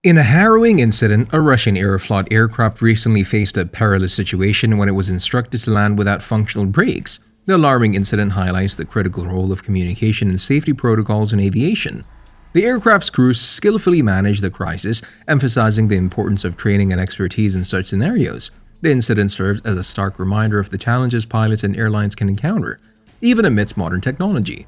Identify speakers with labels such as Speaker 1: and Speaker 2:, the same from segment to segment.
Speaker 1: In a harrowing incident, a Russian Aeroflot aircraft recently faced a perilous situation when it was instructed to land without functional brakes. The alarming incident highlights the critical role of communication and safety protocols in aviation. The aircraft's crew skillfully managed the crisis, emphasizing the importance of training and expertise in such scenarios. The incident serves as a stark reminder of the challenges pilots and airlines can encounter, even amidst modern technology.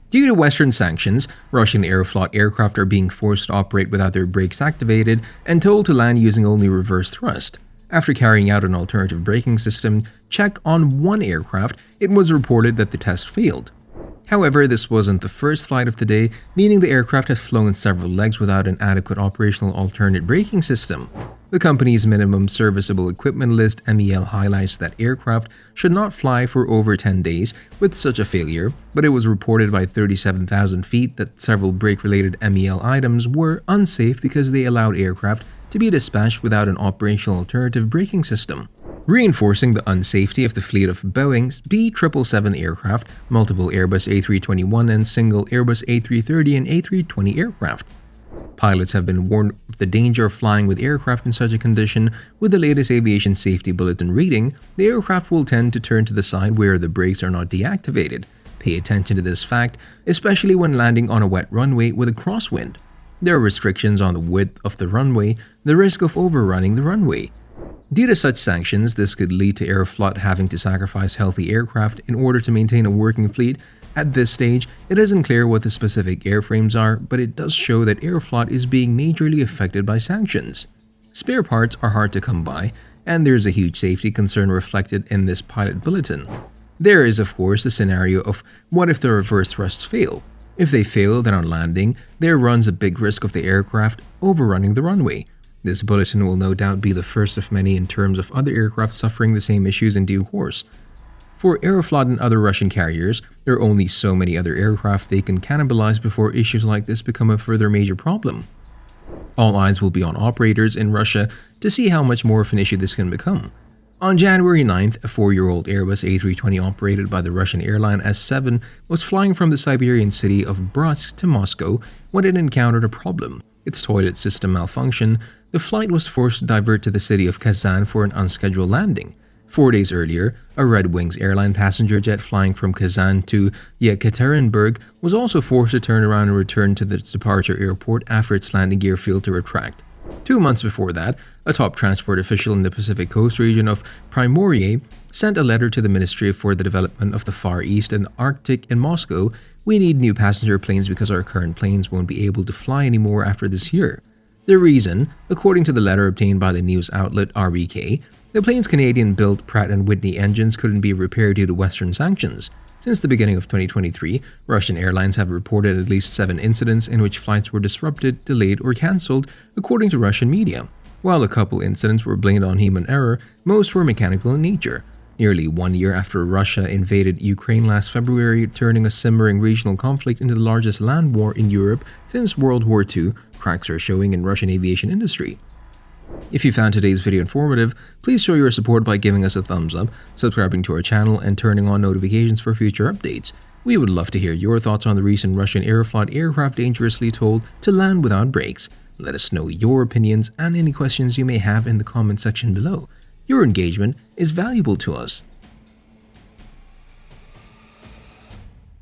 Speaker 1: Due to Western sanctions, Russian Aeroflot aircraft are being forced to operate without their brakes activated and told to land using only reverse thrust. After carrying out an alternative braking system check on one aircraft, it was reported that the test failed. However, this wasn't the first flight of the day, meaning the aircraft had flown several legs without an adequate operational alternate braking system. The company's minimum serviceable equipment list (MEL) highlights that aircraft should not fly for over 10 days with such a failure, but it was reported by 37,000 feet that several brake-related MEL items were unsafe because they allowed aircraft to be dispatched without an operational alternative braking system, reinforcing the unsafety of the fleet of Boeing's B777 aircraft, multiple Airbus A321 and single Airbus A330 and A320 aircraft. Pilots have been warned of the danger of flying with aircraft in such a condition. With the latest aviation safety bulletin reading, the aircraft will tend to turn to the side where the brakes are not deactivated. Pay attention to this fact, especially when landing on a wet runway with a crosswind. There are restrictions on the width of the runway, the risk of overrunning the runway. Due to such sanctions, this could lead to Aeroflot having to sacrifice healthy aircraft in order to maintain a working fleet. At this stage, it isn't clear what the specific airframes are, but it does show that Aeroflot is being majorly affected by sanctions. Spare parts are hard to come by, and there's a huge safety concern reflected in this pilot bulletin. There is, of course, the scenario of what if the reverse thrusts fail. If they fail, then on landing, there runs a big risk of the aircraft overrunning the runway. This bulletin will no doubt be the first of many in terms of other aircraft suffering the same issues in due course. For Aeroflot and other Russian carriers, there are only so many other aircraft they can cannibalize before issues like this become a further major problem. All eyes will be on operators in Russia to see how much more of an issue this can become. On January 9th, a 4-year-old Airbus A320 operated by the Russian airline S7 was flying from the Siberian city of Bratsk to Moscow when it encountered a problem. Its toilet system malfunctioned. The flight was forced to divert to the city of Kazan for an unscheduled landing. 4 days earlier, a Red Wings airline passenger jet flying from Kazan to Yekaterinburg was also forced to turn around and return to the departure airport after its landing gear failed to retract. 2 months before that, a top transport official in the Pacific Coast region of Primorye sent a letter to the Ministry for the Development of the Far East and Arctic in Moscow. "We need new passenger planes because our current planes won't be able to fly anymore after this year." The reason, according to the letter obtained by the news outlet RBK, the plane's Canadian-built Pratt & Whitney engines couldn't be repaired due to Western sanctions. Since the beginning of 2023, Russian airlines have reported at least 7 incidents in which flights were disrupted, delayed, or cancelled, according to Russian media. While a couple incidents were blamed on human error, most were mechanical in nature. Nearly 1 year after Russia invaded Ukraine last February, turning a simmering regional conflict into the largest land war in Europe since World War II, cracks are showing in Russian aviation industry. If you found today's video informative, please show your support by giving us a thumbs up, subscribing to our channel, and turning on notifications for future updates. We would love to hear your thoughts on the recent Russian Aeroflot aircraft dangerously told to land without brakes. Let us know your opinions and any questions you may have in the comment section below. Your engagement is valuable to us.